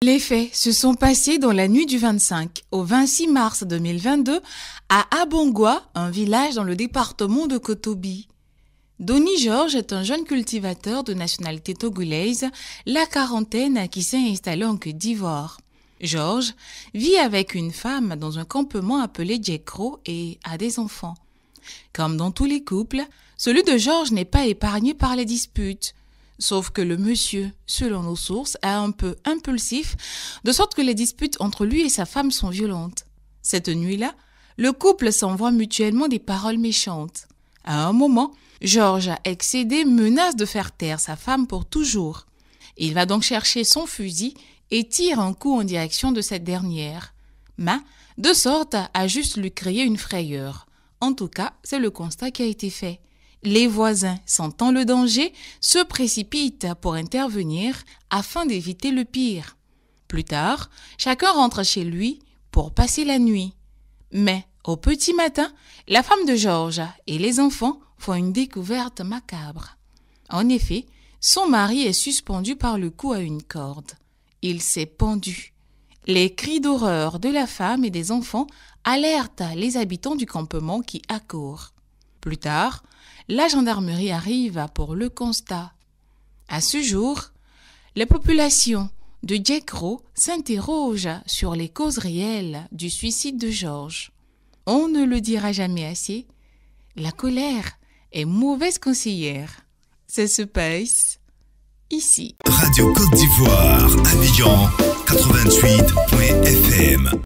Les faits se sont passés dans la nuit du 25 au 26 mars 2022 à Abongwa, un village dans le département de Kotobi. Donny Georges est un jeune cultivateur de nationalité togolaise, la quarantaine, qui s'est installé en Côte d'Ivoire. Georges vit avec une femme dans un campement appelé Djekro et a des enfants. Comme dans tous les couples, celui de Georges n'est pas épargné par les disputes. Sauf que le monsieur, selon nos sources, est un peu impulsif, de sorte que les disputes entre lui et sa femme sont violentes. Cette nuit-là, le couple s'envoie mutuellement des paroles méchantes. À un moment, Georges, excédé, menace de faire taire sa femme pour toujours. Il va donc chercher son fusil et tire un coup en direction de cette dernière. Mais, de sorte à juste lui créer une frayeur. En tout cas, c'est le constat qui a été fait. Les voisins, sentant le danger, se précipitent pour intervenir afin d'éviter le pire. Plus tard, chacun rentre chez lui pour passer la nuit. Mais, au petit matin, la femme de Georges et les enfants font une découverte macabre. En effet, son mari est suspendu par le cou à une corde. Il s'est pendu. Les cris d'horreur de la femme et des enfants alertent les habitants du campement qui accourent. Plus tard, la gendarmerie arrive pour le constat. À ce jour, la population de Djekro s'interroge sur les causes réelles du suicide de Georges. On ne le dira jamais assez, la colère est mauvaise conseillère. Ça se passe ici. Radio Côte d'Ivoire, Abidjan 88.fm.